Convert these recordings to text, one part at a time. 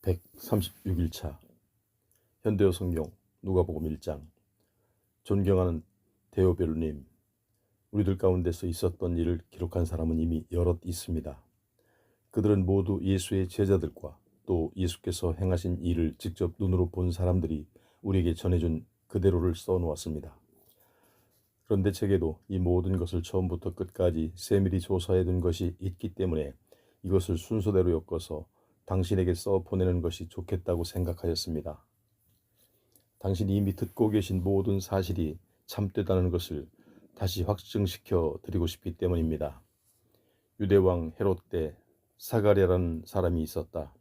136일차 현대어 성경 누가복음 1장. 존경하는 데오벨루님, 우리들 가운데서 있었던 일을 기록한 사람은 이미 여럿 있습니다. 그들은 모두 예수의 제자들과 또 예수께서 행하신 일을 직접 눈으로 본 사람들이 우리에게 전해준 그대로를 써놓았습니다. 그런데 제게도 이 모든 것을 처음부터 끝까지 세밀히 조사해둔 것이 있기 때문에 이것을 순서대로 엮어서 당신에게 써 보내는 것이 좋겠다고 생각하였습니다. 당신이 이미 듣고 계신 모든 사실이 참되다는 것을 다시 확증시켜 드리고 싶기 때문입니다. 유대왕 헤롯 때 사가랴라는 사람이 있었다.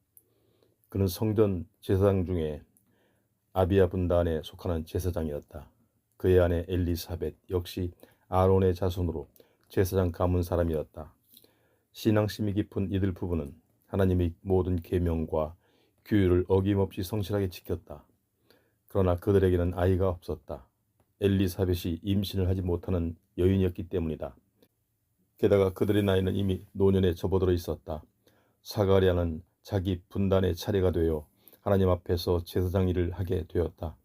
그는 성전 제사장 중에 아비야 분단에 속하는 제사장이었다. 그의 아내 엘리사벳 역시 아론의 자손으로 제사장 가문 사람이었다. 신앙심이 깊은 이들 부부는 하나님의 모든 계명과 규율을 어김없이 성실하게 지켰다. 그러나 그들에게는 아이가 없었다. 엘리사벳이 임신을 하지 못하는 여인이었기 때문이다. 게다가 그들의 나이는 이미 노년에 접어들어 있었다. 사가랴는 자기 분단의 차례가 되어 하나님 앞에서 제사장 일을 하게 되었다.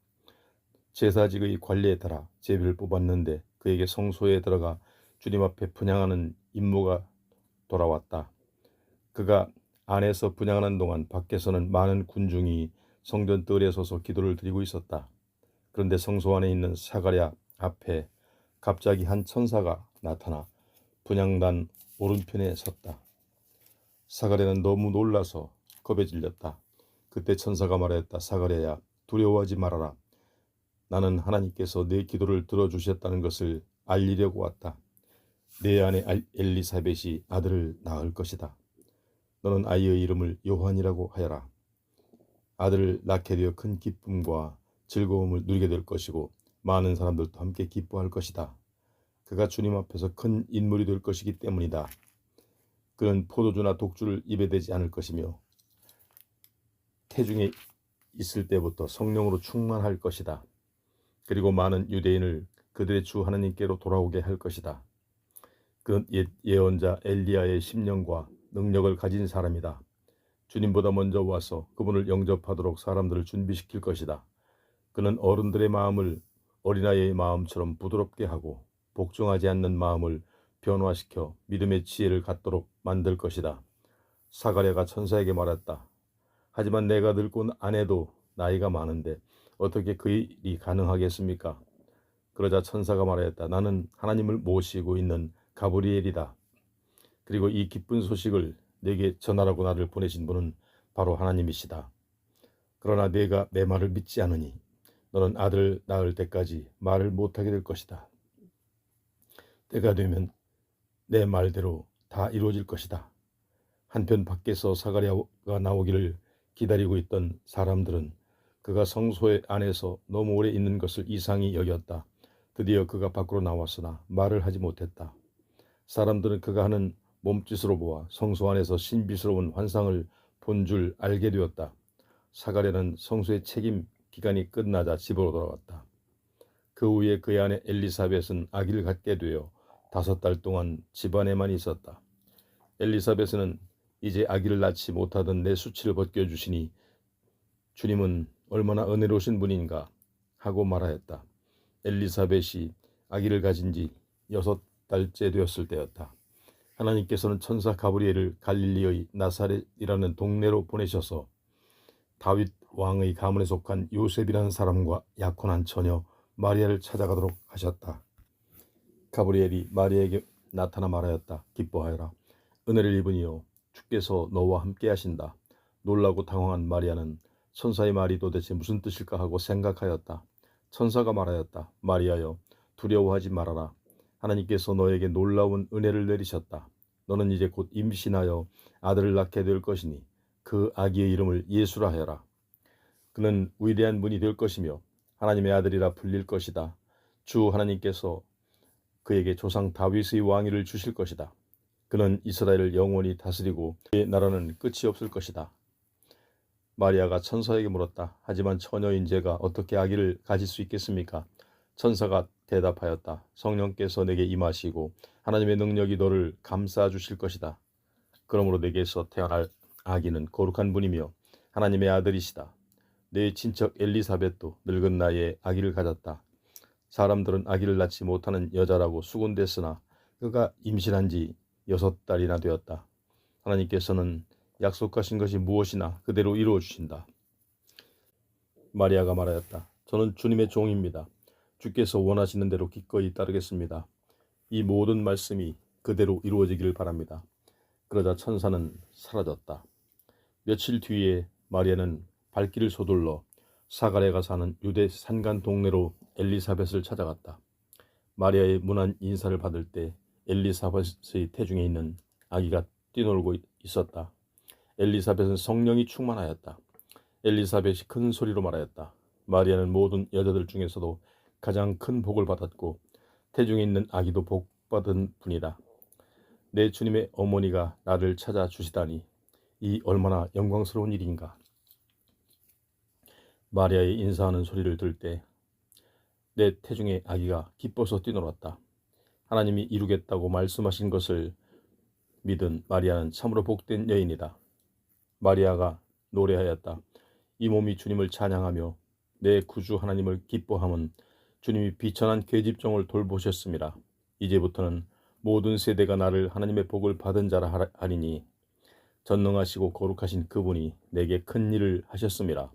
제사직의 관리에 따라 제비를 뽑았는데 그에게 성소에 들어가 주님 앞에 분향하는 임무가 돌아왔다. 그가 안에서 분향하는 동안 밖에서는 많은 군중이 성전 뜰에 서서 기도를 드리고 있었다. 그런데 성소 안에 있는 사가랴 앞에 갑자기 한 천사가 나타나 분향단 오른편에 섰다. 사가랴는 너무 놀라서 겁에 질렸다. 그때 천사가 말하였다. 사가랴야, 두려워하지 말아라. 나는 하나님께서 내 기도를 들어주셨다는 것을 알리려고 왔다. 내 아내 엘리사벳이 아들을 낳을 것이다. 너는 아이의 이름을 요한이라고 하여라. 아들을 낳게 되어 큰 기쁨과 즐거움을 누리게 될 것이고 많은 사람들도 함께 기뻐할 것이다. 그가 주님 앞에서 큰 인물이 될 것이기 때문이다. 그는 포도주나 독주를 입에 대지 않을 것이며 태중에 있을 때부터 성령으로 충만할 것이다. 그리고 많은 유대인을 그들의 주 하나님께로 돌아오게 할 것이다. 그는 예언자 엘리야의 심령과 능력을 가진 사람이다. 주님보다 먼저 와서 그분을 영접하도록 사람들을 준비시킬 것이다. 그는 어른들의 마음을 어린아이의 마음처럼 부드럽게 하고 복종하지 않는 마음을 변화시켜 믿음의 지혜를 갖도록 만들 것이다. 사가랴가 천사에게 말했다. 하지만 내가 늙고 아내도 나이가 많은데 어떻게 그 일이 가능하겠습니까? 그러자 천사가 말하였다. 나는 하나님을 모시고 있는 가브리엘이다. 그리고 이 기쁜 소식을 내게 전하라고 나를 보내신 분은 바로 하나님이시다. 그러나 내가 내 말을 믿지 않으니 너는 아들을 낳을 때까지 말을 못하게 될 것이다. 때가 되면 내 말대로 다 이루어질 것이다. 한편 밖에서 사가랴가 나오기를 기다리고 있던 사람들은 그가 성소의 안에서 너무 오래 있는 것을 이상히 여겼다. 드디어 그가 밖으로 나왔으나 말을 하지 못했다. 사람들은 그가 하는 몸짓으로 보아 성소 안에서 신비스러운 환상을 본 줄 알게 되었다. 사가랴는 성소의 책임 기간이 끝나자 집으로 돌아왔다. 그 후에 그의 아내 엘리사벳은 아기를 갖게 되어 5달 동안 집안에만 있었다. 엘리사벳은 이제 아기를 낳지 못하던 내 수치를 벗겨주시니 주님은 얼마나 은혜로우신 분인가 하고 말하였다. 엘리사벳이 아기를 가진 지 6달째 되었을 때였다. 하나님께서는 천사 가브리엘을 갈릴리의 나사렛이라는 동네로 보내셔서 다윗 왕의 가문에 속한 요셉이라는 사람과 약혼한 처녀 마리아를 찾아가도록 하셨다. 가브리엘이 마리아에게 나타나 말하였다. 기뻐하여라. 은혜를 입으니요 주께서 너와 함께 하신다. 놀라고 당황한 마리아는 천사의 말이 도대체 무슨 뜻일까 하고 생각하였다. 천사가 말하였다. 마리아여, 두려워하지 말아라. 하나님께서 너에게 놀라운 은혜를 내리셨다. 너는 이제 곧 임신하여 아들을 낳게 될 것이니 그 아기의 이름을 예수라 하여라. 그는 위대한 분이 될 것이며 하나님의 아들이라 불릴 것이다. 주 하나님께서 그에게 조상 다윗의 왕위를 주실 것이다. 그는 이스라엘을 영원히 다스리고 그의 나라는 끝이 없을 것이다. 마리아가 천사에게 물었다. 하지만 처녀인 제가 어떻게 아기를 가질 수 있겠습니까? 천사가 대답하였다. 성령께서 내게 임하시고 하나님의 능력이 너를 감싸 주실 것이다. 그러므로 내게서 태어날 아기는 거룩한 분이며 하나님의 아들이시다. 내 친척 엘리사벳도 늙은 나이에 아기를 가졌다. 사람들은 아기를 낳지 못하는 여자라고 수군댔으나 그가 임신한 지 6달이나 되었다. 하나님께서는 약속하신 것이 무엇이나 그대로 이루어 주신다. 마리아가 말하였다. 저는 주님의 종입니다. 주께서 원하시는 대로 기꺼이 따르겠습니다. 이 모든 말씀이 그대로 이루어지기를 바랍니다. 그러자 천사는 사라졌다. 며칠 뒤에 마리아는 발길을 서둘러 사가랴가 사는 유대 산간 동네로 엘리사벳을 찾아갔다. 마리아의 문안 인사를 받을 때 엘리사벳의 태중에 있는 아기가 뛰놀고 있었다. 엘리사벳은 성령이 충만하였다. 엘리사벳이 큰 소리로 말하였다. 마리아는 모든 여자들 중에서도 가장 큰 복을 받았고 태중에 있는 아기도 복받은 분이다. 내 주님의 어머니가 나를 찾아주시다니 이 얼마나 영광스러운 일인가. 마리아의 인사하는 소리를 들을 때 내 태중의 아기가 기뻐서 뛰놀았다. 하나님이 이루겠다고 말씀하신 것을 믿은 마리아는 참으로 복된 여인이다. 마리아가 노래하였다. 이 몸이 주님을 찬양하며 내 구주 하나님을 기뻐함은 주님이 비천한 계집종을 돌보셨습니다. 이제부터는 모든 세대가 나를 하나님의 복을 받은 자라 하리니 전능하시고 거룩하신 그분이 내게 큰 일을 하셨습니다.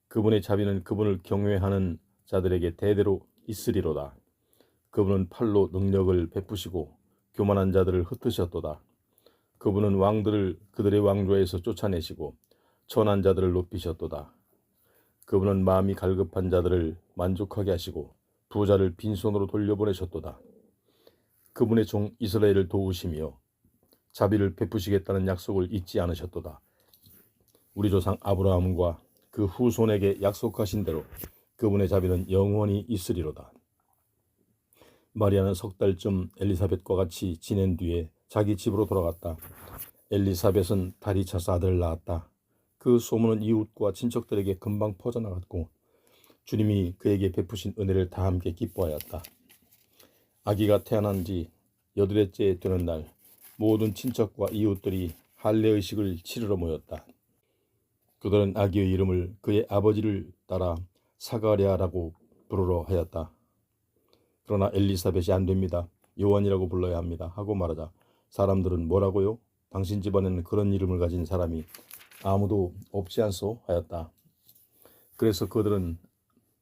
그분의 자비는 그분을 경외하는 자들에게 대대로 있으리로다. 그분은 팔로 능력을 베푸시고 교만한 자들을 흩으셨도다. 그분은 왕들을 그들의 왕좌에서 쫓아내시고 천한 자들을 높이셨도다. 그분은 마음이 갈급한 자들을 만족하게 하시고 부자를 빈손으로 돌려보내셨도다. 그분의 종 이스라엘을 도우시며 자비를 베푸시겠다는 약속을 잊지 않으셨도다. 우리 조상 아브라함과 그 후손에게 약속하신 대로 그분의 자비는 영원히 있으리로다. 마리아는 3달쯤 엘리사벳과 같이 지낸 뒤에 자기 집으로 돌아갔다. 엘리사벳은 달이 차서 아들을 낳았다. 그 소문은 이웃과 친척들에게 금방 퍼져나갔고 주님이 그에게 베푸신 은혜를 다 함께 기뻐하였다. 아기가 태어난 지 8일째 되는 날 모든 친척과 이웃들이 할례의식을 치르러 모였다. 그들은 아기의 이름을 그의 아버지를 따라 사가랴라고 부르러 하였다. 그러나 엘리사벳이 안 됩니다. 요한이라고 불러야 합니다. 하고 말하자 사람들은 뭐라고요? 당신 집안에는 그런 이름을 가진 사람이 아무도 없지 않소? 하였다. 그래서 그들은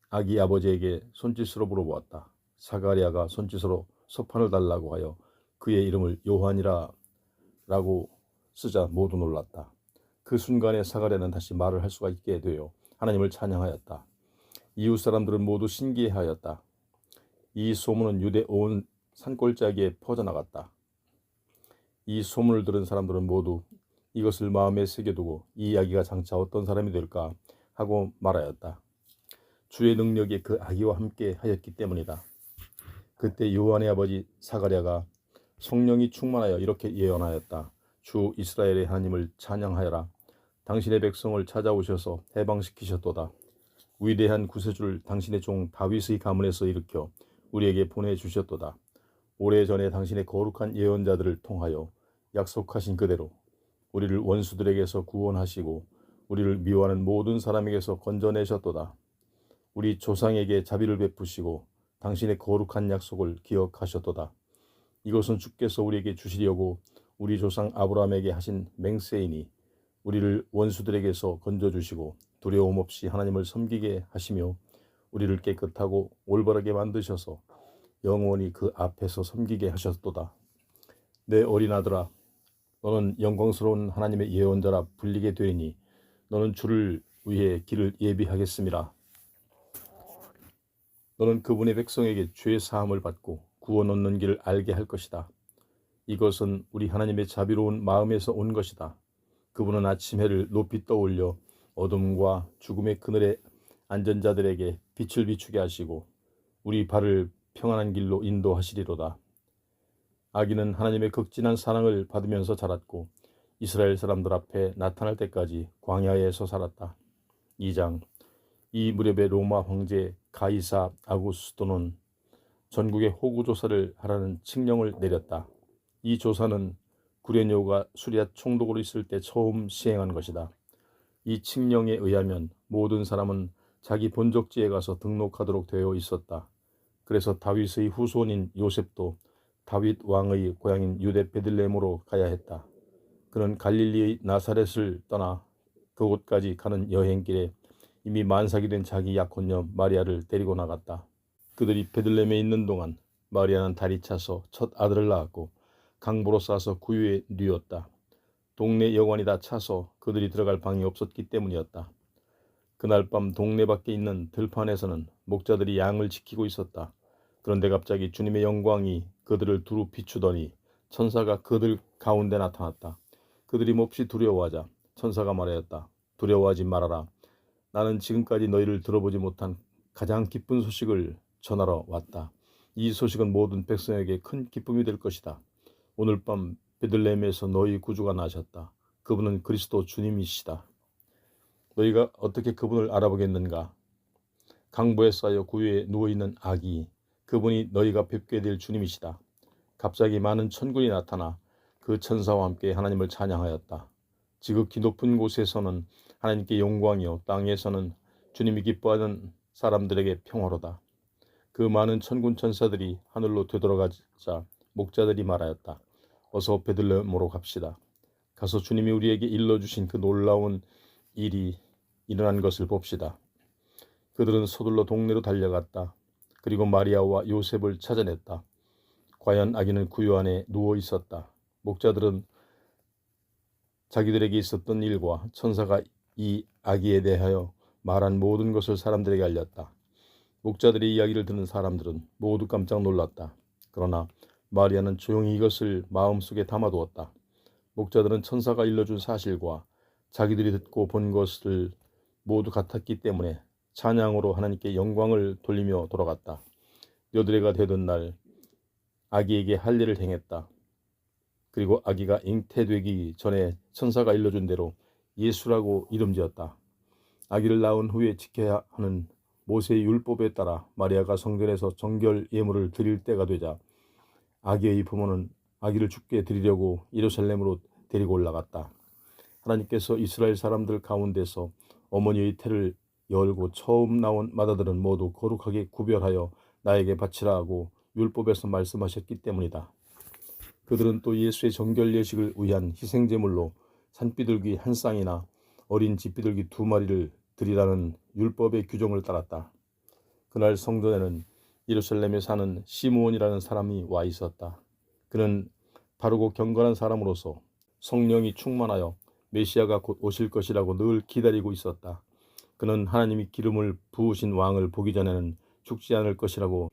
아기 아버지에게 손짓으로 물어보았다. 사가랴가 손짓으로 서판을 달라고 하여 그의 이름을 요한이라고 쓰자 모두 놀랐다. 그 순간에 사가랴는 다시 말을 할 수가 있게 되어 하나님을 찬양하였다. 이웃 사람들은 모두 신기해하였다. 이 소문은 유대 온 산골짜기에 퍼져나갔다. 이 소문을 들은 사람들은 모두 이것을 마음에 새겨두고 이 아기가 장차 어떤 사람이 될까 하고 말하였다. 주의 능력이 그 아기와 함께 하였기 때문이다. 그때 요한의 아버지 사가랴가 성령이 충만하여 이렇게 예언하였다. 주 이스라엘의 하나님을 찬양하여라. 당신의 백성을 찾아오셔서 해방시키셨도다. 위대한 구세주를 당신의 종 다윗의 가문에서 일으켜 우리에게 보내주셨도다. 오래전에 당신의 거룩한 예언자들을 통하여 약속하신 그대로 우리를 원수들에게서 구원하시고 우리를 미워하는 모든 사람에게서 건져내셨도다. 우리 조상에게 자비를 베푸시고 당신의 거룩한 약속을 기억하셨도다. 이것은 주께서 우리에게 주시려고 우리 조상 아브라함에게 하신 맹세이니 우리를 원수들에게서 건져주시고 두려움 없이 하나님을 섬기게 하시며 우리를 깨끗하고 올바르게 만드셔서 영원히 그 앞에서 섬기게 하셨도다. 내 어린 아들아, 너는 영광스러운 하나님의 예언자라 불리게 되니 너는 주를 위해 길을 예비하겠습니다. 너는 그분의 백성에게 죄 사함을 받고 구원 얻는 길을 알게 할 것이다. 이것은 우리 하나님의 자비로운 마음에서 온 것이다. 그분은 아침 해를 높이 떠올려 어둠과 죽음의 그늘에 앉은 자들에게 빛을 비추게 하시고 우리 발을 평안한 길로 인도하시리로다. 아기는 하나님의 극진한 사랑을 받으면서 자랐고 이스라엘 사람들 앞에 나타날 때까지 광야에서 살았다. 2장. 이 무렵에 로마 황제 가이사 아구스토는 전국에 호구 조사를 하라는 칙령을 내렸다. 이 조사는 구레뇨가 수리아 총독으로 있을 때 처음 시행한 것이다. 이 칙령에 의하면 모든 사람은 자기 본적지에 가서 등록하도록 되어 있었다. 그래서 다윗의 후손인 요셉도 다윗 왕의 고향인 유대 베들레헴으로 가야 했다. 그는 갈릴리의 나사렛을 떠나 그곳까지 가는 여행길에 이미 만삭이 된 자기 약혼녀 마리아를 데리고 나갔다. 그들이 베들레헴에 있는 동안 마리아는 다리 차서 첫 아들을 낳았고 강보로 싸서 구유에 뉘었다. 동네 여관이 다 차서 그들이 들어갈 방이 없었기 때문이었다. 그날 밤 동네 밖에 있는 들판에서는 목자들이 양을 지키고 있었다. 그런데 갑자기 주님의 영광이 그들을 두루 비추더니 천사가 그들 가운데 나타났다. 그들이 몹시 두려워하자 천사가 말하였다. 두려워하지 말아라. 나는 지금까지 너희를 들어보지 못한 가장 기쁜 소식을 전하러 왔다. 이 소식은 모든 백성에게 큰 기쁨이 될 것이다. 오늘 밤 베들레헴에서 너희 구주가 나셨다. 그분은 그리스도 주님이시다. 너희가 어떻게 그분을 알아보겠는가? 강보에 쌓여 구유에 누워있는 아기, 그분이 너희가 뵙게 될 주님이시다. 갑자기 많은 천군이 나타나 그 천사와 함께 하나님을 찬양하였다. 지극히 높은 곳에서는 하나님께 영광이요, 땅에서는 주님이 기뻐하는 사람들에게 평화로다. 그 많은 천군 천사들이 하늘로 되돌아가자 목자들이 말하였다. 어서 베들레헴으로 갑시다. 가서 주님이 우리에게 일러주신 그 놀라운 일이 일어난 것을 봅시다. 그들은 서둘러 동네로 달려갔다. 그리고 마리아와 요셉을 찾아냈다. 과연 아기는 구유 안에 누워 있었다. 목자들은 자기들에게 있었던 일과 천사가 이 아기에 대하여 말한 모든 것을 사람들에게 알렸다. 목자들의 이야기를 듣는 사람들은 모두 깜짝 놀랐다. 그러나 마리아는 조용히 이것을 마음속에 담아두었다. 목자들은 천사가 일러준 사실과 자기들이 듣고 본 것을 모두 같았기 때문에 찬양으로 하나님께 영광을 돌리며 돌아갔다. 여드레가 되던 날 아기에게 할례를 행했다. 그리고 아기가 잉태되기 전에 천사가 일러준 대로 예수라고 이름 지었다. 아기를 낳은 후에 지켜야 하는 모세의 율법에 따라 마리아가 성전에서 정결 예물을 드릴 때가 되자 아기의 부모는 아기를 죽게 드리려고 예루살렘으로 데리고 올라갔다. 하나님께서 이스라엘 사람들 가운데서 어머니의 태를 열고 처음 나온 맏아들은 모두 거룩하게 구별하여 나에게 바치라 하고 율법에서 말씀하셨기 때문이다. 그들은 또 예수의 정결 예식을 위한 희생제물로 산비둘기 한 쌍이나 어린 집비둘기 2마리를 드리라는 율법의 규정을 따랐다. 그날 성전에는 예루살렘에 사는 시므온이라는 사람이 와 있었다. 그는 바르고 경건한 사람으로서 성령이 충만하여 메시아가 곧 오실 것이라고 늘 기다리고 있었다. 그는 하나님이 기름을 부으신 왕을 보기 전에는 죽지 않을 것이라고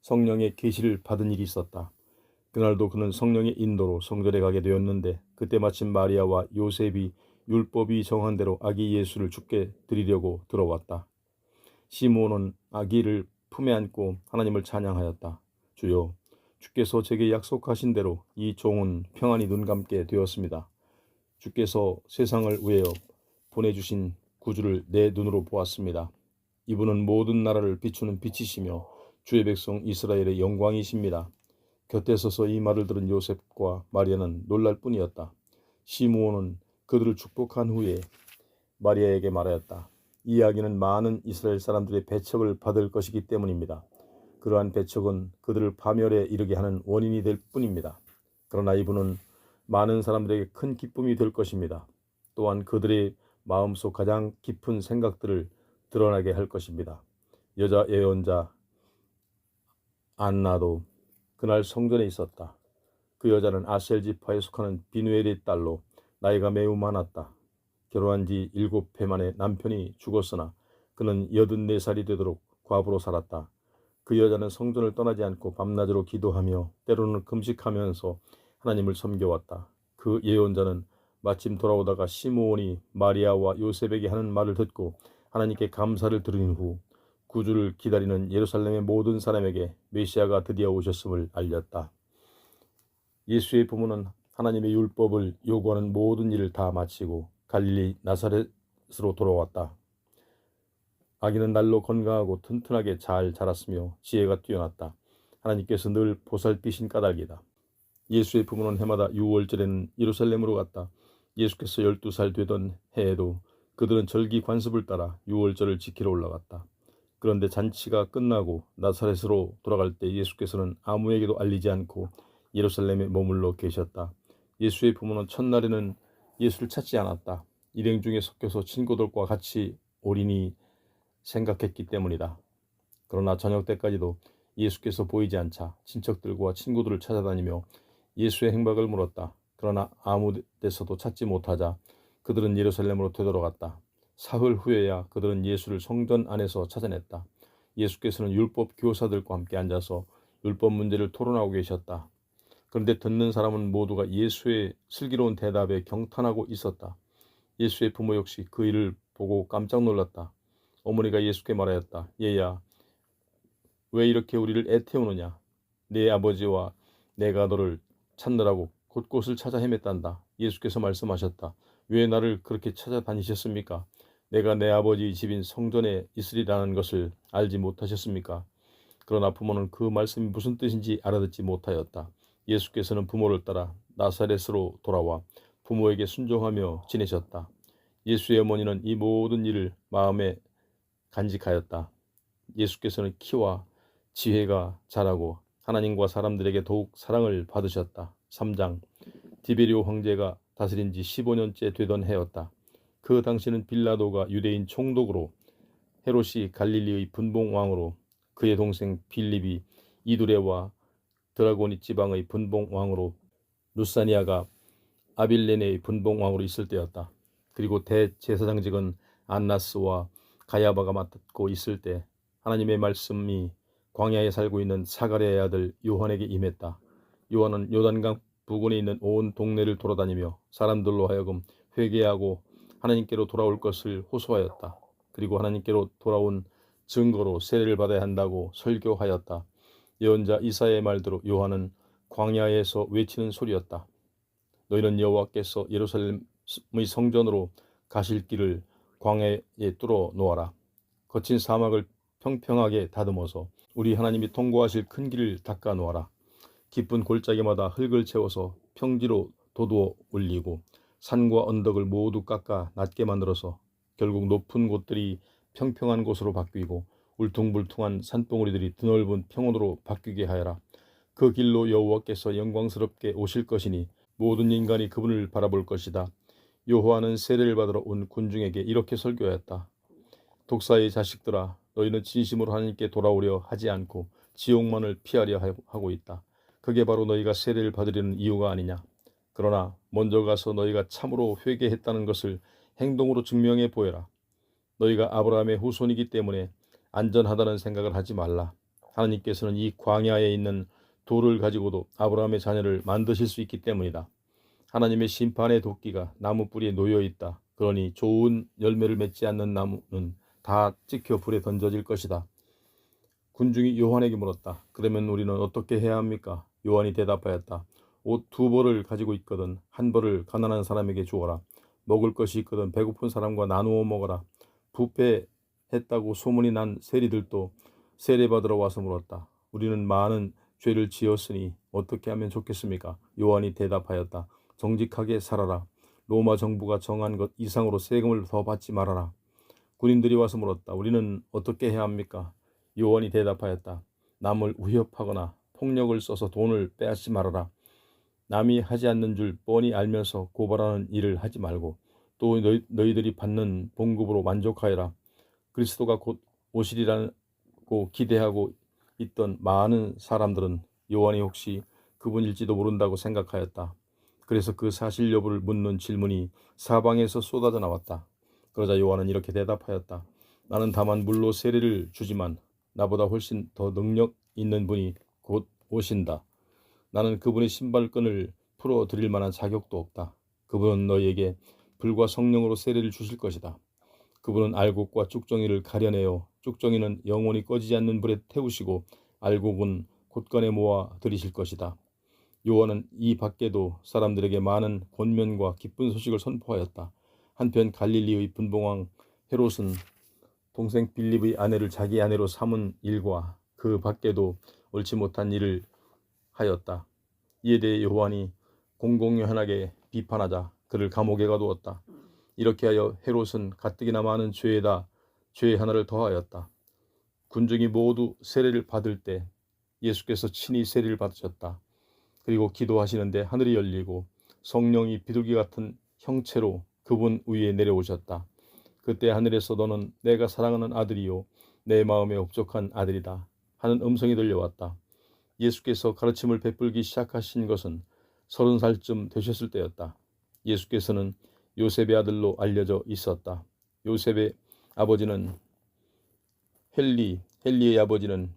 성령의 계시를 받은 일이 있었다. 그날도 그는 성령의 인도로 성전에 가게 되었는데 그때 마침 마리아와 요셉이 율법이 정한 대로 아기 예수를 죽게 드리려고 들어왔다. 시므온은 아기를 품에 안고 하나님을 찬양하였다. 주여, 주께서 제게 약속하신 대로 이 종은 평안히 눈감게 되었습니다. 주께서 세상을 위하여 보내주신 구주를 내 눈으로 보았습니다. 이분은 모든 나라를 비추는 빛이시며 주의 백성 이스라엘의 영광이십니다. 곁에 서서 이 말을 들은 요셉과 마리아는 놀랄 뿐이었다. 시므온은 그들을 축복한 후에 마리아에게 말하였다. 이 아기는 많은 이스라엘 사람들의 배척을 받을 것이기 때문입니다. 그러한 배척은 그들을 파멸에 이르게 하는 원인이 될 뿐입니다. 그러나 이분은 많은 사람들에게 큰 기쁨이 될 것입니다. 또한 그들의 마음속 가장 깊은 생각들을 드러나게 할 것입니다. 여자 예언자 안나도 그날 성전에 있었다. 그 여자는 아셀 지파에 속하는 비누엘의 딸로 나이가 매우 많았다. 결혼한 지 7해 만에 남편이 죽었으나 그는 84살이 되도록 과부로 살았다. 그 여자는 성전을 떠나지 않고 밤낮으로 기도하며 때로는 금식하면서 하나님을 섬겨왔다. 그 예언자는 마침 돌아오다가 시므온이 마리아와 요셉에게 하는 말을 듣고 하나님께 감사를 드린 후 구주를 기다리는 예루살렘의 모든 사람에게 메시아가 드디어 오셨음을 알렸다. 예수의 부모는 하나님의 율법을 요구하는 모든 일을 다 마치고 갈릴리 나사렛으로 돌아왔다. 아기는 날로 건강하고 튼튼하게 잘 자랐으며 지혜가 뛰어났다. 하나님께서 늘 보살피신 까닭이다. 예수의 부모는 해마다 6월절에는 예루살렘으로 갔다. 예수께서 12살 되던 해에도 그들은 절기 관습을 따라 유월절을 지키러 올라갔다. 그런데 잔치가 끝나고 나사렛으로 돌아갈 때 예수께서는 아무에게도 알리지 않고 예루살렘에 머물러 계셨다. 예수의 부모는 첫날에는 예수를 찾지 않았다. 일행 중에 섞여서 친구들과 같이 오리니 생각했기 때문이다. 그러나 저녁 때까지도 예수께서 보이지 않자 친척들과 친구들을 찾아다니며 예수의 행방을 물었다. 그러나 아무 데서도 찾지 못하자 그들은 예루살렘으로 되돌아갔다. 사흘 후에야 그들은 예수를 성전 안에서 찾아냈다. 예수께서는 율법 교사들과 함께 앉아서 율법 문제를 토론하고 계셨다. 그런데 듣는 사람은 모두가 예수의 슬기로운 대답에 경탄하고 있었다. 예수의 부모 역시 그 일을 보고 깜짝 놀랐다. 어머니가 예수께 말하였다. 얘야, 왜 이렇게 우리를 애태우느냐? 네 아버지와 내가 너를 찾느라고 곳곳을 찾아 헤맸단다. 예수께서 말씀하셨다. 왜 나를 그렇게 찾아다니셨습니까? 내가 내 아버지 집인 성전에 있으리라는 것을 알지 못하셨습니까? 그러나 부모는 그 말씀이 무슨 뜻인지 알아듣지 못하였다. 예수께서는 부모를 따라 나사렛으로 돌아와 부모에게 순종하며 지내셨다. 예수의 어머니는 이 모든 일을 마음에 간직하였다. 예수께서는 키와 지혜가 자라고 하나님과 사람들에게 더욱 사랑을 받으셨다. 3장. 디베리오 황제가 다스린 지 15년째 되던 해였다. 그 당시는 빌라도가 유대인 총독으로, 헤롯이 갈릴리의 분봉왕으로, 그의 동생 빌립이 이두레와 드라고니 지방의 분봉왕으로, 루사니아가 아빌레네의 분봉왕으로 있을 때였다. 그리고 대제사장직은 안나스와 가야바가 맡고 있을 때 하나님의 말씀이 광야에 살고 있는 사가랴의 아들 요한에게 임했다. 요한은 요단강 부근에 있는 온 동네를 돌아다니며 사람들로 하여금 회개하고 하나님께로 돌아올 것을 호소하였다. 그리고 하나님께로 돌아온 증거로 세례를 받아야 한다고 설교하였다. 예언자 이사야의 말대로 요한은 광야에서 외치는 소리였다. 너희는 여호와께서 예루살렘의 성전으로 가실 길을 광야에 뚫어 놓아라. 거친 사막을 평평하게 다듬어서 우리 하나님이 통과하실 큰 길을 닦아 놓아라. 깊은 골짜기마다 흙을 채워서 평지로 돋워 올리고 산과 언덕을 모두 깎아 낮게 만들어서 결국 높은 곳들이 평평한 곳으로 바뀌고 울퉁불퉁한 산봉우리들이 드넓은 평원으로 바뀌게 하여라. 그 길로 여호와께서 영광스럽게 오실 것이니 모든 인간이 그분을 바라볼 것이다. 요호와는 세례를 받으러 온 군중에게 이렇게 설교하였다. 독사의 자식들아, 너희는 진심으로 하나님께 돌아오려 하지 않고 지옥만을 피하려 하고 있다. 그게 바로 너희가 세례를 받으려는 이유가 아니냐. 그러나 먼저 가서 너희가 참으로 회개했다는 것을 행동으로 증명해 보여라. 너희가 아브라함의 후손이기 때문에 안전하다는 생각을 하지 말라. 하나님께서는 이 광야에 있는 돌을 가지고도 아브라함의 자녀를 만드실 수 있기 때문이다. 하나님의 심판의 도끼가 나무 뿌리에 놓여 있다. 그러니 좋은 열매를 맺지 않는 나무는 다 찍혀 불에 던져질 것이다. 군중이 요한에게 물었다. 그러면 우리는 어떻게 해야 합니까? 요한이 대답하였다. 옷 2벌을 가지고 있거든 한 벌을 가난한 사람에게 주어라. 먹을 것이 있거든 배고픈 사람과 나누어 먹어라. 부패했다고 소문이 난 세리들도 세례받으러 와서 물었다. 우리는 많은 죄를 지었으니 어떻게 하면 좋겠습니까? 요한이 대답하였다. 정직하게 살아라. 로마 정부가 정한 것 이상으로 세금을 더 받지 말아라. 군인들이 와서 물었다. 우리는 어떻게 해야 합니까? 요한이 대답하였다. 남을 위협하거나 폭력을 써서 돈을 빼앗지 말아라. 남이 하지 않는 줄 뻔히 알면서 고발하는 일을 하지 말고 또 너희들이 받는 봉급으로 만족하여라. 그리스도가 곧 오시리라고 기대하고 있던 많은 사람들은 요한이 혹시 그분일지도 모른다고 생각하였다. 그래서 그 사실 여부를 묻는 질문이 사방에서 쏟아져 나왔다. 그러자 요한은 이렇게 대답하였다. 나는 다만 물로 세례를 주지만 나보다 훨씬 더 능력 있는 분이 곧 오신다. 나는 그분의 신발끈을 풀어드릴 만한 자격도 없다. 그분은 너희에게 불과 성령으로 세례를 주실 것이다. 그분은 알곡과 쭉정이를 가려내어 쭉정이는 영원히 꺼지지 않는 불에 태우시고 알곡은 곳간에 모아 들이실 것이다. 요한은 이 밖에도 사람들에게 많은 권면과 기쁜 소식을 선포하였다. 한편 갈릴리의 분봉왕 헤롯은 동생 빌립의 아내를 자기 아내로 삼은 일과 그 밖에도 옳지 못한 일을 하였다. 이에 대해 요한이 공공연하게 비판하자 그를 감옥에 가두었다. 이렇게 하여 헤롯은 가뜩이나 많은 죄에다 죄 하나를 더하였다. 군중이 모두 세례를 받을 때 예수께서 친히 세례를 받으셨다. 그리고 기도하시는데 하늘이 열리고 성령이 비둘기 같은 형체로 그분 위에 내려오셨다. 그때 하늘에서 너는 내가 사랑하는 아들이요 내 마음에 흡족한 아들이다 하는 음성이 들려왔다. 예수께서 가르침을 베풀기 시작하신 것은 30살쯤 되셨을 때였다. 예수께서는 요셉의 아들로 알려져 있었다. 요셉의 아버지는 헬리의 아버지는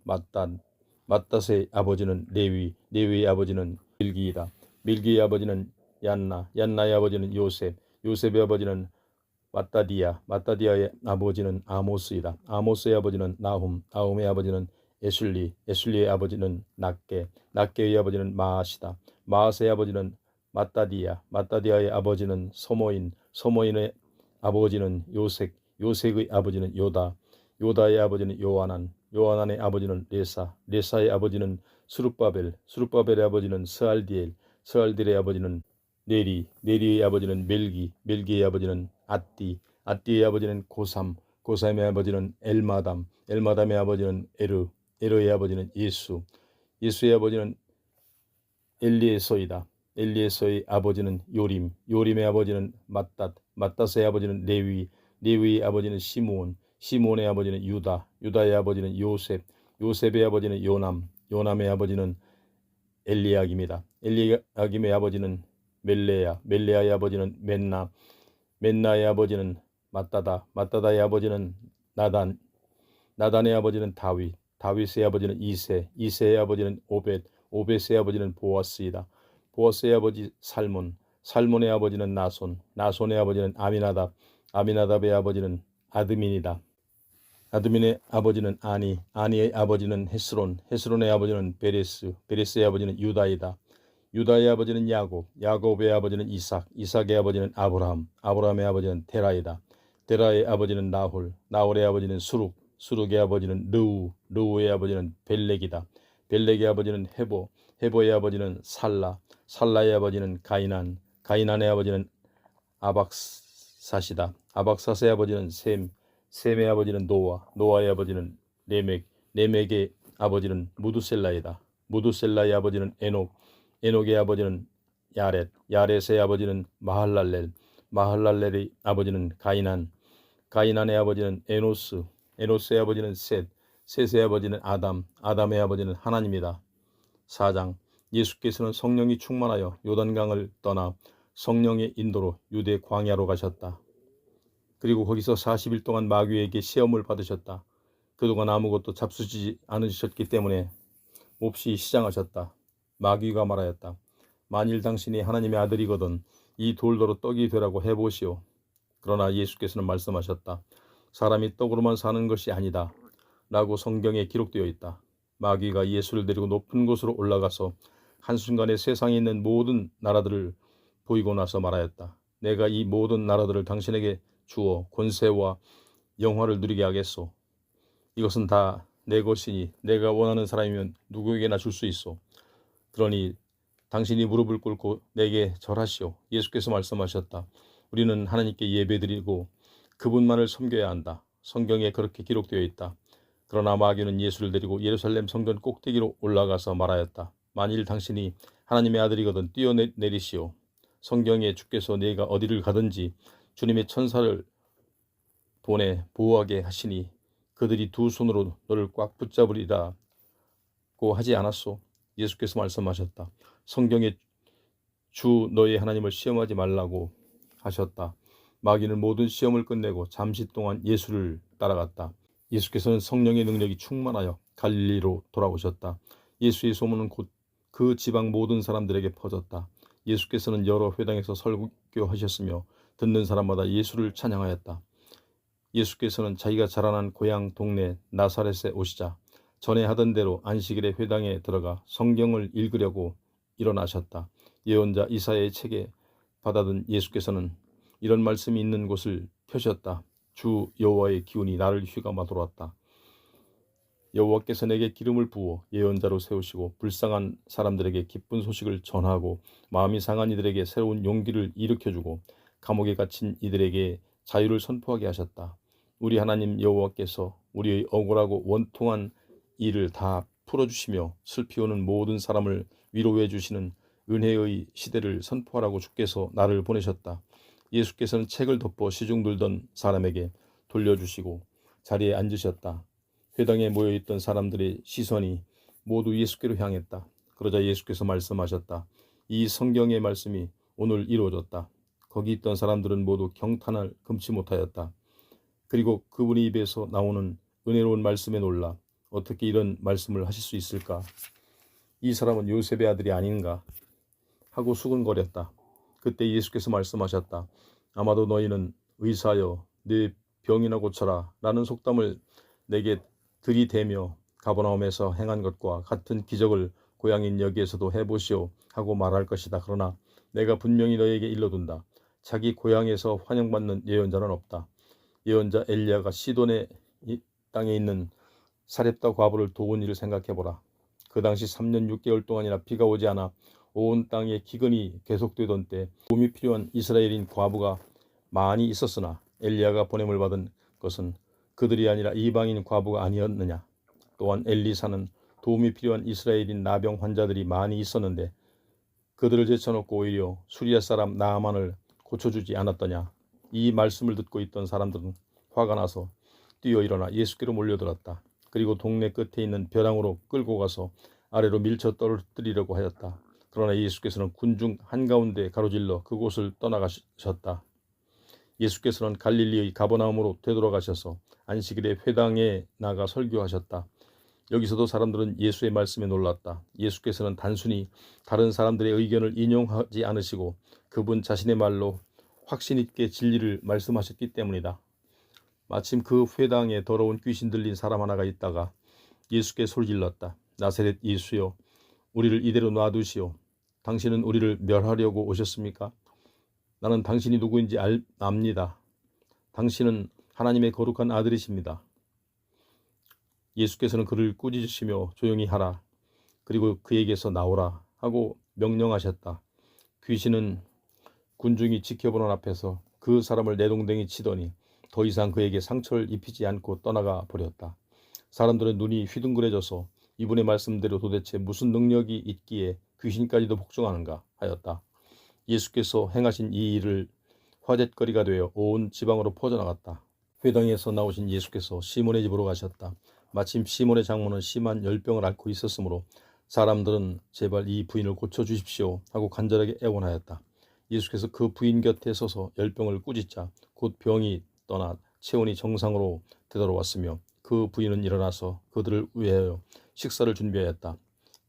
맏닷의 아버지는 레위의 아버지는 밀기이다. 밀기의 아버지는 얀나의 아버지는 요셉의 아버지는 맏다디아의 아버지는 아모스이다. 아모스의 아버지는 나훔의 아버지는 에슐리의 아버지는 낫게의 아버지는 마앗이다. 마앗의 아버지는 맏다디아의 아버지는 서모인의 아버지는 요색의 아버지는 요다의 아버지는 요하난의 아버지는 레사의 아버지는 수룹바벨의 아버지는 스알디엘의 아버지는 네리의 아버지는 멜기의 아버지는 앗디의 아버지는 고삼의 아버지는 엘마담의 아버지는 에르의 아버지는 예수의 아버지는 엘리에서의 아버지는 요림의 아버지는 맏닷의 아버지는 레위의 아버지는 시므온의 아버지는 유다의 아버지는 요셉의 아버지는 요남의 아버지는 엘리야김의 아버지는 멜레야의 아버지는 맨나의 아버지는 맏다다의 아버지는 나단의 아버지는 다윗의 아버지는 이세의 아버지는 오벳의 아버지는 보아스이다. 보아스의 아버지 살몬의 아버지는 나손의 아버지는 아미나답의 아버지는 아드민이다. 아드민의 아버지는 아니의 아버지는 헤스론의 아버지는 베레스의 아버지는 유다이다. 유다의 아버지는 야곱의 아버지는 이삭의 아버지는 아브라함의 아버지는 테라의 아버지는 나홀의 아버지는 수룩의 아버지는 르우의 아버지는 벨렉이다. 벨렉의 아버지는 헤보의 아버지는 살라의 아버지는 가이난의 아버지는 아박삿이다. 아박삿의 아버지는 셈의 아버지는 노아의 아버지는 레멕의 아버지는 무두셀라이다. 무두셀라의 아버지는 에녹의 아버지는 야렛의 아버지는 마할랄렐의 아버지는 가이난의 아버지는 에노스의 아버지는 셋의 아버지는 아담의 아버지는 하나님이다. 4장. 예수께서는 성령이 충만하여 요단강을 떠나 성령의 인도로 유대 광야로 가셨다. 그리고 거기서 40일 동안 마귀에게 시험을 받으셨다. 그동안 아무것도 잡수지 않으셨기 때문에 몹시 시장하셨다. 마귀가 말하였다. 만일 당신이 하나님의 아들이거든 이 돌더러 떡이 되라고 해보시오. 그러나 예수께서는 말씀하셨다. 사람이 떡으로만 사는 것이 아니다 라고 성경에 기록되어 있다. 마귀가 예수를 데리고 높은 곳으로 올라가서 한순간에 세상에 있는 모든 나라들을 보이고 나서 말하였다. 내가 이 모든 나라들을 당신에게 주어 권세와 영화를 누리게 하겠소. 이것은 다 내 것이니 내가 원하는 사람이면 누구에게나 줄 수 있소. 그러니 당신이 무릎을 꿇고 내게 절하시오. 예수께서 말씀하셨다. 우리는 하나님께 예배드리고 그분만을 섬겨야 한다. 성경에 그렇게 기록되어 있다. 그러나 마귀는 예수를 데리고 예루살렘 성전 꼭대기로 올라가서 말하였다. 만일 당신이 하나님의 아들이거든 뛰어내리시오. 성경에 주께서 네가 어디를 가든지 주님의 천사를 보내 보호하게 하시니 그들이 두 손으로 너를 꽉 붙잡으리라고 하지 않았소. 예수께서 말씀하셨다. 성경에 주 너의 하나님을 시험하지 말라고 하셨다. 마귀는 모든 시험을 끝내고 잠시 동안 예수를 따라갔다. 예수께서는 성령의 능력이 충만하여 갈릴리로 돌아오셨다. 예수의 소문은 곧 그 지방 모든 사람들에게 퍼졌다. 예수께서는 여러 회당에서 설교하셨으며 듣는 사람마다 예수를 찬양하였다. 예수께서는 자기가 자라난 고향 동네 나사렛에 오시자 전에 하던 대로 안식일에 회당에 들어가 성경을 읽으려고 일어나셨다. 예언자 이사야의 책에 받아든 예수께서는 이런 말씀이 있는 곳을 펴셨다. 주 여호와의 기운이 나를 휘감아 돌았다. 여호와께서 내게 기름을 부어 예언자로 세우시고 불쌍한 사람들에게 기쁜 소식을 전하고 마음이 상한 이들에게 새로운 용기를 일으켜주고 감옥에 갇힌 이들에게 자유를 선포하게 하셨다. 우리 하나님 여호와께서 우리의 억울하고 원통한 일을 다 풀어주시며 슬피 오는 모든 사람을 위로해 주시는 은혜의 시대를 선포하라고 주께서 나를 보내셨다. 예수께서는 책을 덮어 시중 들던 사람에게 돌려주시고 자리에 앉으셨다. 회당에 모여있던 사람들의 시선이 모두 예수께로 향했다. 그러자 예수께서 말씀하셨다. 이 성경의 말씀이 오늘 이루어졌다. 거기 있던 사람들은 모두 경탄을 금치 못하였다. 그리고 그분의 입에서 나오는 은혜로운 말씀에 놀라 어떻게 이런 말씀을 하실 수 있을까? 이 사람은 요셉의 아들이 아닌가? 하고 수근거렸다. 그때 예수께서 말씀하셨다. 아마도 너희는 의사여 내 병이나 고쳐라 라는 속담을 내게 들이대며 가버나움에서 행한 것과 같은 기적을 고향인 여기에서도 해보시오 하고 말할 것이다. 그러나 내가 분명히 너에게 일러둔다. 자기 고향에서 환영받는 예언자는 없다. 예언자 엘리야가 시돈의 땅에 있는 사렙다 과부를 도운 일을 생각해보라. 그 당시 3년 6개월 동안이나 비가 오지 않아 온 땅에 기근이 계속되던 때 도움이 필요한 이스라엘인 과부가 많이 있었으나 엘리야가 보냄을 받은 것은 그들이 아니라 이방인 과부가 아니었느냐. 또한 엘리사는 도움이 필요한 이스라엘인 나병 환자들이 많이 있었는데 그들을 제쳐놓고 오히려 수리아 사람 나아만을 고쳐주지 않았더냐. 이 말씀을 듣고 있던 사람들은 화가 나서 뛰어 일어나 예수께로 몰려들었다. 그리고 동네 끝에 있는 벼랑으로 끌고 가서 아래로 밀쳐 떨어뜨리려고 하였다. 그러나 예수께서는 군중 한가운데 가로질러 그곳을 떠나가셨다. 예수께서는 갈릴리의 가버나움으로 되돌아가셔서 안식일에 회당에 나가 설교하셨다. 여기서도 사람들은 예수의 말씀에 놀랐다. 예수께서는 단순히 다른 사람들의 의견을 인용하지 않으시고 그분 자신의 말로 확신 있게 진리를 말씀하셨기 때문이다. 마침 그 회당에 더러운 귀신 들린 사람 하나가 있다가 예수께 소리질렀다. 나사렛 예수여, 우리를 이대로 놔두시오. 당신은 우리를 멸하려고 오셨습니까? 나는 당신이 누구인지 압니다. 당신은 하나님의 거룩한 아들이십니다. 예수께서는 그를 꾸짖으시며 조용히 하라. 그리고 그에게서 나오라 하고 명령하셨다. 귀신은 군중이 지켜보는 앞에서 그 사람을 내동댕이 치더니 더 이상 그에게 상처를 입히지 않고 떠나가 버렸다. 사람들은 눈이 휘둥그레져서 이분의 말씀대로 도대체 무슨 능력이 있기에 귀신까지도 복종하는가 하였다. 예수께서 행하신 이 일을 화제거리가 되어 온 지방으로 퍼져나갔다. 회당에서 나오신 예수께서 시몬의 집으로 가셨다. 마침 시몬의 장모는 심한 열병을 앓고 있었으므로 사람들은 제발 이 부인을 고쳐주십시오 하고 간절하게 애원하였다. 예수께서 그 부인 곁에 서서 열병을 꾸짖자 곧 병이 떠나 체온이 정상으로 되돌아왔으며 그 부인은 일어나서 그들을 위하여 식사를 준비하였다.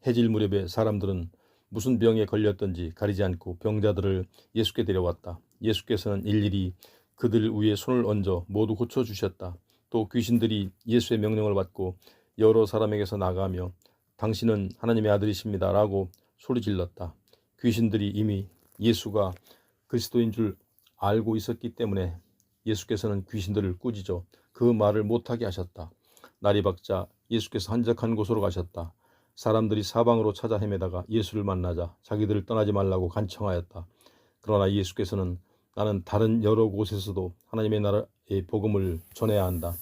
해질 무렵에 사람들은 무슨 병에 걸렸던지 가리지 않고 병자들을 예수께 데려왔다. 예수께서는 일일이 그들 위에 손을 얹어 모두 고쳐주셨다. 또 귀신들이 예수의 명령을 받고 여러 사람에게서 나가며 당신은 하나님의 아들이십니다 라고 소리질렀다. 귀신들이 이미 예수가 그리스도인 줄 알고 있었기 때문에 예수께서는 귀신들을 꾸짖어 그 말을 못하게 하셨다. 날이 밝자 예수께서 한적한 곳으로 가셨다. 사람들이 사방으로 찾아 헤매다가 예수를 만나자 자기들을 떠나지 말라고 간청하였다. 그러나 예수께서는 나는 다른 여러 곳에서도 하나님의 나라의 복음을 전해야 한다.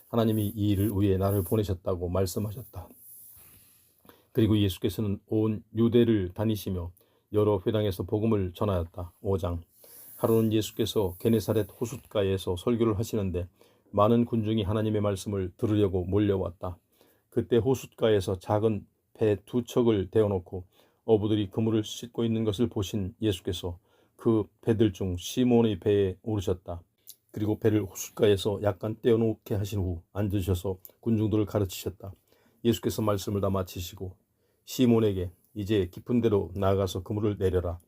하나님이 이 일을 위해 나를 보내셨다고 말씀하셨다. 그리고 예수께서는 온 유대를 다니시며 여러 회당에서 복음을 전하였다. 5장. 하루는 예수께서 게네사렛 호숫가에서 설교를 하시는데 많은 군중이 하나님의 말씀을 들으려고 몰려왔다. 그때 호숫가에서 작은 배 2척을 대어놓고 어부들이 그물을 씻고 있는 것을 보신 예수께서 그 배들 중 시몬의 배에 오르셨다. 그리고 배를 호숫가에서 약간 떼어놓게 하신 후 앉으셔서 군중들을 가르치셨다. 예수께서 말씀을 다 마치시고 시몬에게 이제 깊은 데로 나아가서 그물을 내려라.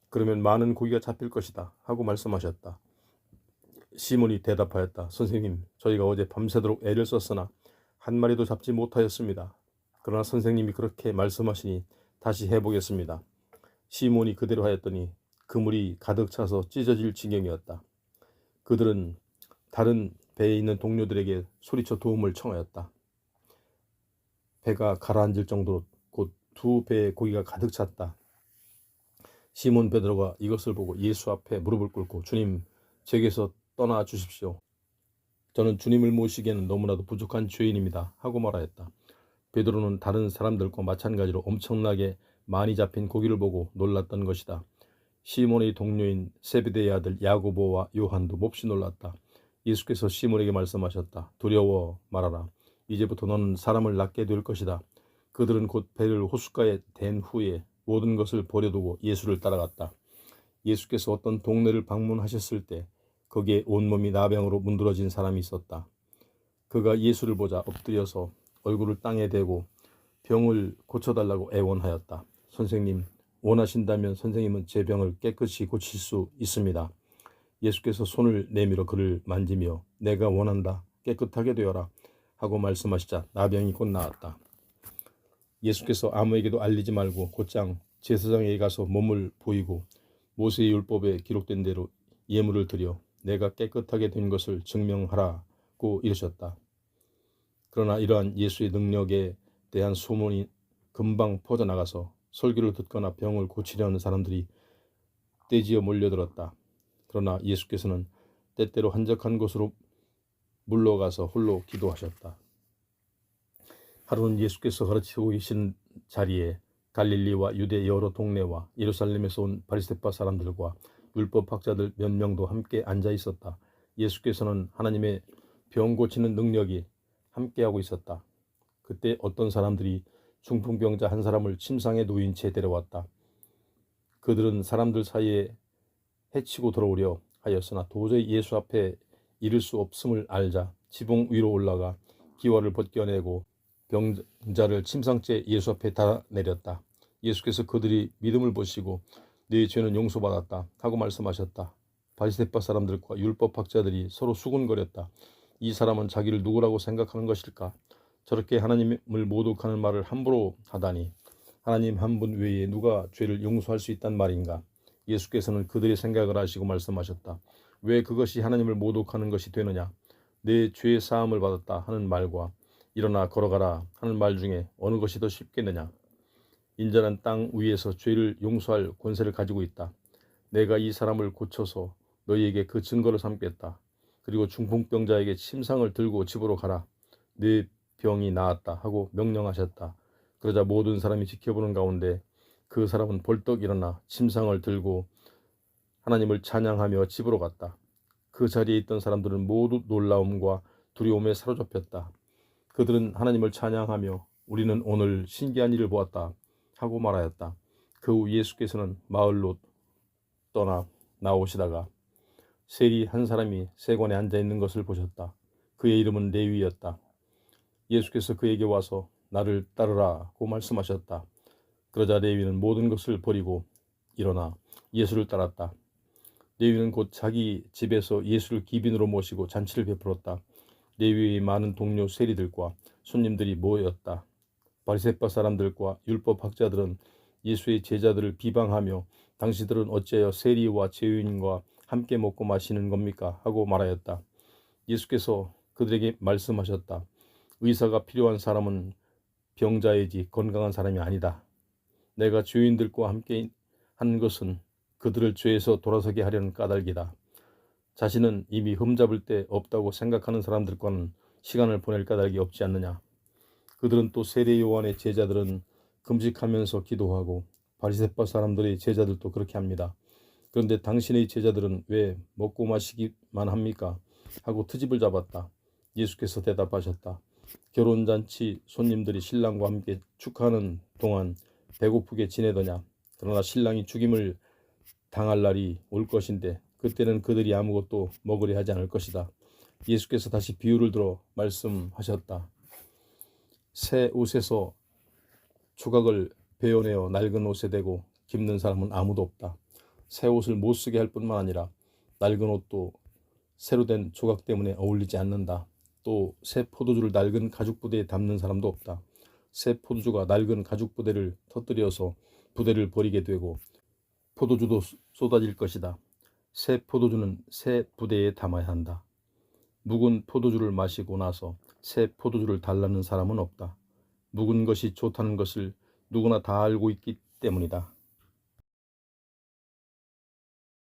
그러면 많은 고기가 잡힐 것이다 하고 말씀하셨다. 시몬이 대답하였다. 선생님, 저희가 어제 밤새도록 애를 썼으나 한 마리도 잡지 못하였습니다. 그러나 선생님이 그렇게 말씀하시니 다시 해보겠습니다. 시몬이 그대로 하였더니 그물이 가득 차서 찢어질 지경이었다. 그들은 다른 배에 있는 동료들에게 소리쳐 도움을 청하였다. 배가 가라앉을 정도로 곧 2배의 고기가 가득 찼다. 시몬 베드로가 이것을 보고 예수 앞에 무릎을 꿇고 주님, 제게서 떠나 주십시오. 저는 주님을 모시기에는 너무나도 부족한 죄인입니다 하고 말하였다. 베드로는 다른 사람들과 마찬가지로 엄청나게 많이 잡힌 고기를 보고 놀랐던 것이다. 시몬의 동료인 세베대의 아들 야고보와 요한도 몹시 놀랐다. 예수께서 시몬에게 말씀하셨다. 두려워 말아라. 이제부터 너는 사람을 낳게 될 것이다. 그들은 곧 배를 호숫가에 댄 후에 모든 것을 버려두고 예수를 따라갔다. 예수께서 어떤 동네를 방문하셨을 때 거기에 온몸이 나병으로 문드러진 사람이 있었다. 그가 예수를 보자 엎드려서 얼굴을 땅에 대고 병을 고쳐달라고 애원하였다. 선생님, 원하신다면 선생님은 제 병을 깨끗이 고칠 수 있습니다. 예수께서 손을 내밀어 그를 만지며 내가 원한다, 깨끗하게 되어라 하고 말씀하시자 나병이 곧 나았다. 예수께서 아무에게도 알리지 말고 곧장 제사장에게 가서 몸을 보이고 모세의 율법에 기록된 대로 예물을 드려 내가 깨끗하게 된 것을 증명하라고 이르셨다. 그러나 이러한 예수의 능력에 대한 소문이 금방 퍼져나가서 설교를 듣거나 병을 고치려는 사람들이 떼지어 몰려들었다. 그러나 예수께서는 때때로 한적한 곳으로 물러가서 홀로 기도하셨다. 하루는 예수께서 가르치고 계신 자리에 갈릴리와 유대 여러 동네와 예루살렘에서 온 바리새파 사람들과 율법학자들 몇 명도 함께 앉아 있었다. 예수께서는 하나님의 병 고치는 능력이 함께하고 있었다. 그때 어떤 사람들이 중풍병자 한 사람을 침상에 누인 채 데려왔다. 그들은 사람들 사이에 해치고 들어오려 하였으나 도저히 예수 앞에 이를 수 없음을 알자 지붕 위로 올라가 기와를 벗겨내고 병자를 침상째 예수 앞에 달아내렸다. 예수께서 그들이 믿음을 보시고 네 죄는 용서받았다 하고 말씀하셨다. 바리새파 사람들과 율법학자들이 서로 수군거렸다. 이 사람은 자기를 누구라고 생각하는 것일까? 저렇게 하나님을 모독하는 말을 함부로 하다니 하나님 한 분 외에 누가 죄를 용서할 수 있단 말인가? 예수께서는 그들의 생각을 아시고 말씀하셨다. 왜 그것이 하나님을 모독하는 것이 되느냐? 내 죄 사함을 받았다 하는 말과 일어나 걸어가라 하는 말 중에 어느 것이 더 쉽겠느냐? 인자는 땅 위에서 죄를 용서할 권세를 가지고 있다. 내가 이 사람을 고쳐서 너희에게 그 증거를 삼겠다. 그리고 중풍병자에게 침상을 들고 집으로 가라. 네 병이 나았다 하고 명령하셨다. 그러자 모든 사람이 지켜보는 가운데 그 사람은 벌떡 일어나 침상을 들고 하나님을 찬양하며 집으로 갔다. 그 자리에 있던 사람들은 모두 놀라움과 두려움에 사로잡혔다. 그들은 하나님을 찬양하며 우리는 오늘 신기한 일을 보았다 하고 말하였다. 그 후 예수께서는 마을로 떠나 나오시다가 세리 한 사람이 세관에 앉아 있는 것을 보셨다. 그의 이름은 레위였다. 예수께서 그에게 와서 나를 따르라고 말씀하셨다. 그러자 레위는 모든 것을 버리고 일어나 예수를 따랐다. 레위는 곧 자기 집에서 예수를 기빈으로 모시고 잔치를 베풀었다. 레위의 많은 동료 세리들과 손님들이 모였다. 바리새파 사람들과 율법학자들은 예수의 제자들을 비방하며 당신들은 어찌하여 세리와 죄인과 함께 먹고 마시는 겁니까? 하고 말하였다. 예수께서 그들에게 말씀하셨다. 의사가 필요한 사람은 병자이지 건강한 사람이 아니다. 내가 죄인들과 함께 한 것은 그들을 죄에서 돌아서게 하려는 까닭이다. 자신은 이미 흠잡을 데 없다고 생각하는 사람들과는 시간을 보낼 까닭이 없지 않느냐. 그들은 또 세례 요한의 제자들은 금식하면서 기도하고 바리새파 사람들의 제자들도 그렇게 합니다. 그런데 당신의 제자들은 왜 먹고 마시기만 합니까? 하고 트집을 잡았다. 예수께서 대답하셨다. 결혼잔치 손님들이 신랑과 함께 축하하는 동안 배고프게 지내더냐? 그러나 신랑이 죽임을 당할 날이 올 것인데 그때는 그들이 아무것도 먹으려 하지 않을 것이다. 예수께서 다시 비유를 들어 말씀하셨다. 새 옷에서 조각을 베어내어 낡은 옷에 대고 깁는 사람은 아무도 없다. 새 옷을 못 쓰게 할 뿐만 아니라 낡은 옷도 새로 된 조각 때문에 어울리지 않는다. 또 새 포도주를 낡은 가죽 부대에 담는 사람도 없다. 새 포도주가 낡은 가죽 부대를 터뜨려서 부대를 버리게 되고 포도주도 쏟아질 것이다. 새 포도주는 새 부대에 담아야 한다. 묵은 포도주를 마시고 나서 새 포도주를 달라는 사람은 없다. 묵은 것이 좋다는 것을 누구나 다 알고 있기 때문이다.